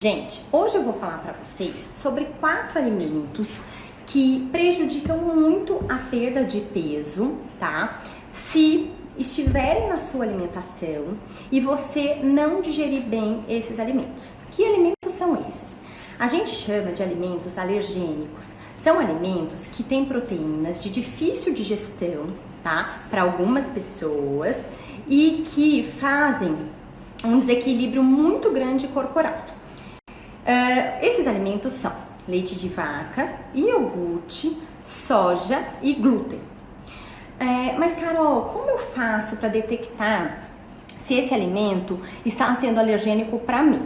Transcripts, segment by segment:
Gente, hoje eu vou falar para vocês sobre 4 alimentos que prejudicam muito a perda de peso, tá? Se estiverem na sua alimentação e você não digerir bem esses alimentos. Que alimentos são esses? A gente chama de alimentos alergênicos. São alimentos que têm proteínas de difícil digestão, tá? Para algumas pessoas e que fazem um desequilíbrio muito grande corporal. Esses alimentos são leite de vaca, iogurte, soja e glúten. Mas Carol, como eu faço para detectar se esse alimento está sendo alergênico para mim?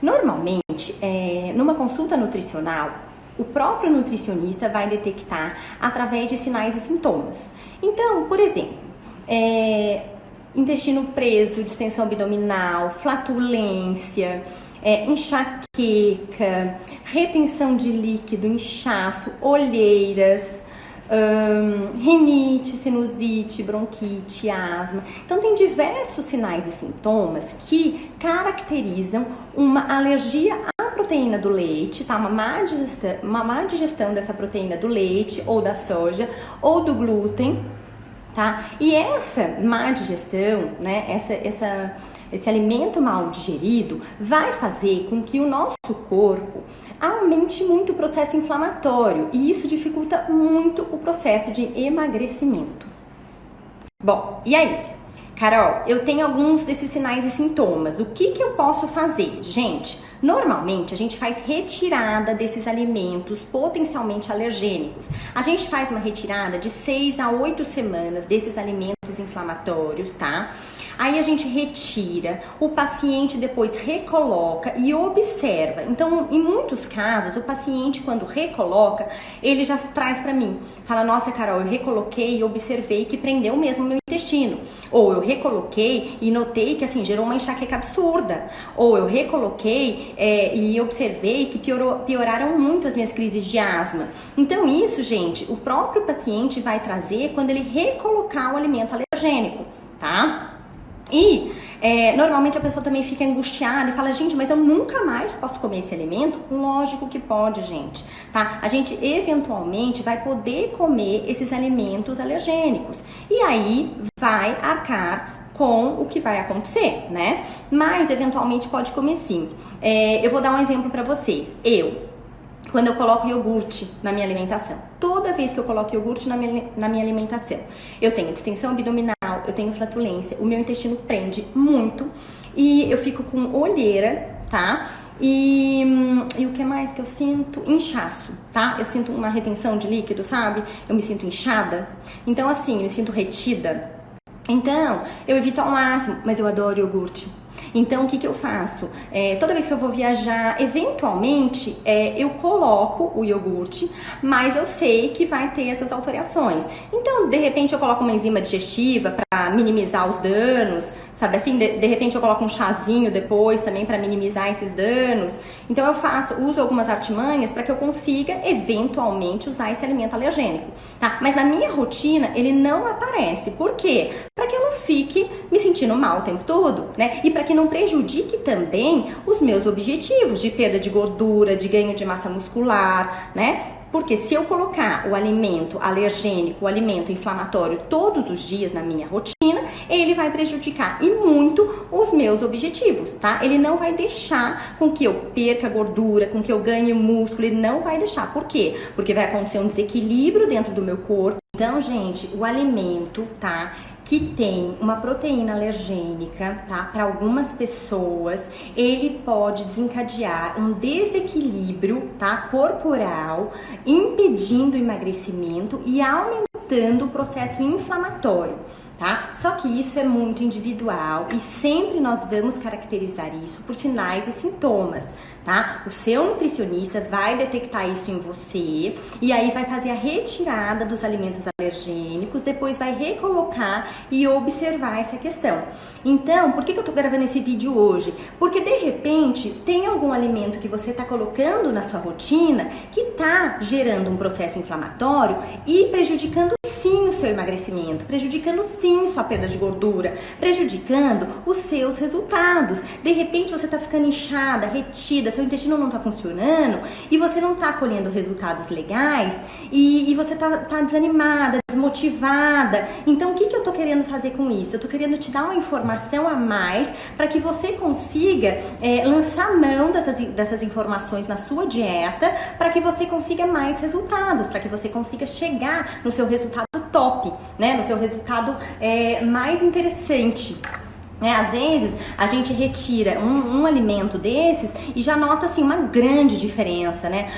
Normalmente, numa consulta nutricional, o próprio nutricionista vai detectar através de sinais e sintomas. Então, por exemplo, intestino preso, distensão abdominal, flatulência, enxaqueca, retenção de líquido, inchaço, olheiras, rinite, sinusite, bronquite, asma. Então tem diversos sinais e sintomas que caracterizam uma alergia à proteína do leite, tá? Uma má digestão dessa proteína do leite ou da soja ou do glúten, tá? E essa má digestão, né? Esse alimento mal digerido vai fazer com que o nosso corpo aumente muito o processo inflamatório e isso dificulta muito o processo de emagrecimento. Bom, e aí? Carol, eu tenho alguns desses sinais e sintomas. O que eu posso fazer? Gente, normalmente a gente faz retirada desses alimentos potencialmente alergênicos. A gente faz uma retirada de 6 a 8 semanas desses alimentos inflamatórios, tá? Aí a gente retira, o paciente depois recoloca e observa. Então, em muitos casos, o paciente quando recoloca, ele já traz pra mim. Fala, nossa Carol, eu recoloquei e observei que prendeu mesmo o meu intestino. Ou eu recoloquei e notei que assim, gerou uma enxaqueca absurda. Ou eu recoloquei e observei que pioraram muito as minhas crises de asma. Então isso, gente, o próprio paciente vai trazer quando ele recolocar o alimento alergênico, tá? E normalmente a pessoa também fica angustiada e fala, gente, mas eu nunca mais posso comer esse alimento? Lógico que pode, gente, tá? A gente eventualmente vai poder comer esses alimentos alergênicos e aí vai arcar com o que vai acontecer, né? Mas eventualmente pode comer sim. Eu vou dar um exemplo pra vocês. Quando eu coloco iogurte na minha alimentação, toda vez que eu coloco iogurte na minha alimentação, eu tenho distensão abdominal, eu tenho flatulência, o meu intestino prende muito e eu fico com olheira, tá? E o que mais que eu sinto? Inchaço, tá? Eu sinto uma retenção de líquido, sabe? Eu me sinto inchada. Então, assim, eu me sinto retida. Então, eu evito ao máximo, mas eu adoro iogurte. Então, o que eu faço? Toda vez que eu vou viajar, eventualmente, eu coloco o iogurte, mas eu sei que vai ter essas alterações. Então, de repente, eu coloco uma enzima digestiva para minimizar os danos, sabe assim? De repente, eu coloco um chazinho depois também para minimizar esses danos. Então, eu uso algumas artimanhas para que eu consiga, eventualmente, usar esse alimento alergênico, tá? Mas na minha rotina, ele não aparece. Por quê? Para que eu não fique me sentindo mal o tempo todo, né? E para que não prejudique também os meus objetivos de perda de gordura, de ganho de massa muscular, né? Porque se eu colocar o alimento alergênico, o alimento inflamatório todos os dias na minha rotina, ele vai prejudicar e muito os meus objetivos, tá? Ele não vai deixar com que eu perca gordura, com que eu ganhe músculo, ele não vai deixar. Por quê? Porque vai acontecer um desequilíbrio dentro do meu corpo. Então, gente, o alimento, tá? Que tem uma proteína alergênica, tá? Para algumas pessoas, ele pode desencadear um desequilíbrio, tá? Corporal, impedindo o emagrecimento e aumentando o processo inflamatório, tá? Só que isso é muito individual e sempre nós vamos caracterizar isso por sinais e sintomas, tá? O seu nutricionista vai detectar isso em você e aí vai fazer a retirada dos alimentos alergênicos, depois vai recolocar e observar essa questão. Então, por que eu tô gravando esse vídeo hoje? Porque de repente tem algum alimento que você tá colocando na sua rotina que tá gerando um processo inflamatório e prejudicando sim o seu emagrecimento, prejudicando sim sua perda de gordura, prejudicando os seus resultados. De repente você tá ficando inchada, retida, seu intestino não tá funcionando e você não tá colhendo resultados legais e você tá desanimada, desmotivada. Então o que eu tô querendo fazer com isso? Eu tô querendo te dar uma informação a mais para que você consiga lançar mão dessas informações na sua dieta, para que você consiga mais resultados, para que você consiga chegar no seu resultado top, né? No seu resultado mais interessante. Às vezes a gente retira um alimento desses e já nota assim uma grande diferença, né?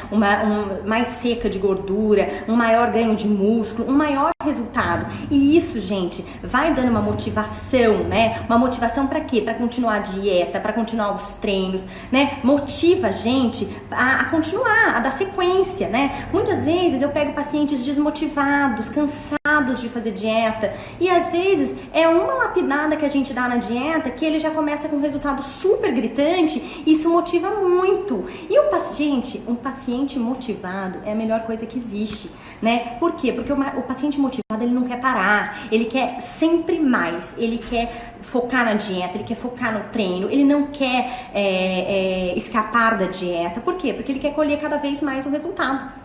Mais seca de gordura, um maior ganho de músculo, um maior resultado. E isso, gente, vai dando uma motivação, né? Uma motivação para quê? Para continuar a dieta, para continuar os treinos, né? Motiva a gente a continuar, a dar sequência, né? Muitas vezes eu pego pacientes desmotivados, cansados de fazer dieta e às vezes é uma lapidada que a gente dá na dieta que ele já começa com um resultado super gritante. Isso motiva muito. E um paciente motivado é a melhor coisa que existe, né? Por quê? Porque o paciente motivado, ele não quer parar, ele quer sempre mais, ele quer focar na dieta, ele quer focar no treino, ele não quer escapar da dieta. Por quê? Porque ele quer colher cada vez mais o resultado.